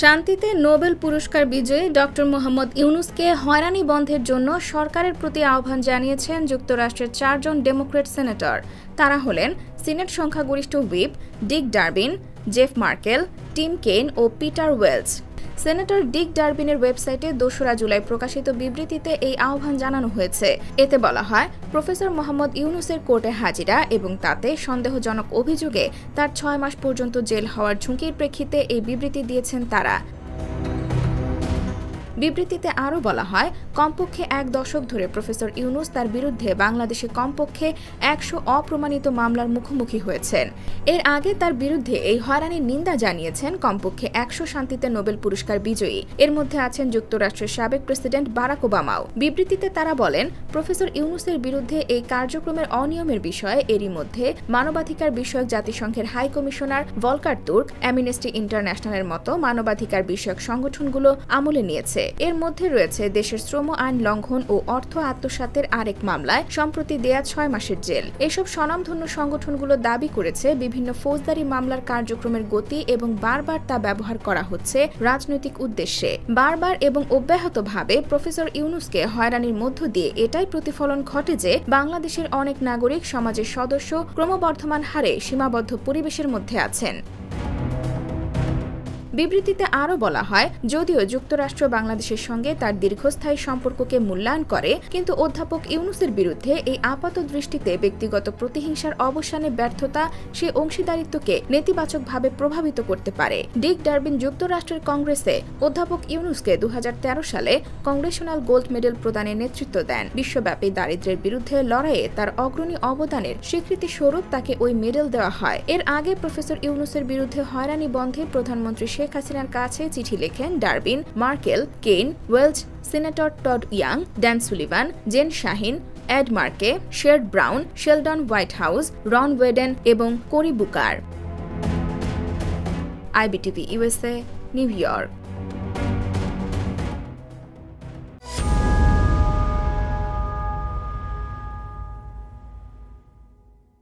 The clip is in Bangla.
শান্তিতে নোবেল পুরস্কার বিজয়ী ডক্টর মোহাম্মদ ইউনুসকে হয়রানি বন্ধের জন্য সরকারের প্রতি আহ্বান জানিয়েছেন যুক্তরাষ্ট্রের 4 জন ডেমোক্র্যাট সেনেটর। তারা হলেন সিনেট সংখ্যাগরিষ্ঠ whip Dick Durbin, Jeff Merkley, Tim Kaine ও পিটার ওয়েলস। সেনেটর ডিক ডারবিনের ওয়েবসাইটে 2রা জুলাই প্রকাশিত বিবৃতিতে এই আহ্বান জানানো হয়েছে। এতে বলা হয়, প্রফেসর মোহাম্মদ ইউনুসের কোর্টে হাজিরা এবং তাতে সন্দেহজনক অভিযোগে তার 6 মাস পর্যন্ত জেল হওয়ার ঝুঁকির প্রেক্ষিতে এই বিবৃতি দিয়েছেন তারা। বিবৃতিতে আরও বলা হয়, কমপক্ষে 1 দশক ধরে প্রফেসর ইউনুস তার বিরুদ্ধে বাংলাদেশে কমপক্ষে 100 অপ্রমাণিত মামলার মুখোমুখি হয়েছেন। এর আগে তার বিরুদ্ধে এই হয়রানির নিন্দা জানিয়েছেন কমপক্ষে 100 শান্তিতে নোবেল পুরস্কার বিজয়ী। এর মধ্যে আছেন যুক্তরাষ্ট্রের সাবেক প্রেসিডেন্ট বারাক ওবামাও। বিবৃতিতে তারা বলেন, প্রফেসর ইউনুসের বিরুদ্ধে এই কার্যক্রমের অনিয়মের বিষয়ে এরই মধ্যে মানবাধিকার বিষয়ক জাতিসংঘের high commissioner Volker Turk, Amnesty ইন্টারন্যাশনালের মতো মানবাধিকার বিষয়ক সংগঠনগুলো আমলে নিয়েছে। এর মধ্যে রয়েছে দেশের শ্রম আইন লঙ্ঘন ও অর্থ আত্মসাতের আরেক মামলায় সম্প্রতি দেয়া 6 মাসের জেল। এসব স্বনামধন্য সংগঠনগুলো দাবি করেছে, বিভিন্ন ফৌজদারি মামলার কার্যক্রমের গতি এবং বারবার তা ব্যবহার করা হচ্ছে রাজনৈতিক উদ্দেশ্যে। বারবার এবং অব্যাহতভাবে প্রফেসর ইউনুসকে হয়রানির মধ্য দিয়ে এটাই প্রতিফলন ঘটে যে বাংলাদেশের অনেক নাগরিক সমাজের সদস্য ক্রমবর্ধমান হারে সীমাবদ্ধ পরিবেশের মধ্যে আছেন। বিবৃতিতে আরও বলা হয়, যদিও যুক্তরাষ্ট্র বাংলাদেশের সঙ্গে তার দীর্ঘস্থায়ী সম্পর্ককে মূল্যায়ন করে, কিন্তু অধ্যাপক ইউনুসের বিরুদ্ধে এই আপাত দৃষ্টিতে ব্যক্তিগত প্রতিহিংসার অবসানে ব্যর্থতা সে অংশীদারিত্বকে নেতিবাচকভাবে প্রভাবিত করতে পারে। ডিক ডারবিন যুক্তরাষ্ট্রের কংগ্রেসে অধ্যাপক ইউনুসকে 2013 সালে কংগ্রেশনাল গোল্ড মেডেল প্রদানের নেতৃত্ব দেন। বিশ্বব্যাপী দারিদ্র্যের বিরুদ্ধে লড়াইয়ে তার অগ্রণী অবদানের স্বীকৃতি স্বরূপ তাকে ওই মেডেল দেওয়া হয়। এর আগে প্রফেসর ইউনুসের বিরুদ্ধে হয়রানি বন্ধে প্রধানমন্ত্রী শেখ হাসিনার কাছে চিঠি লেখেন Durbin, Merkley, Kaine, Welch, senator Todd Young, Dan Sullivan, Jeanne Shaheen, Ed Markey, Sherrod Brown, Sheldon Whitehouse, Ron Wyden এবং Cory Booker. IBTV USA, New York.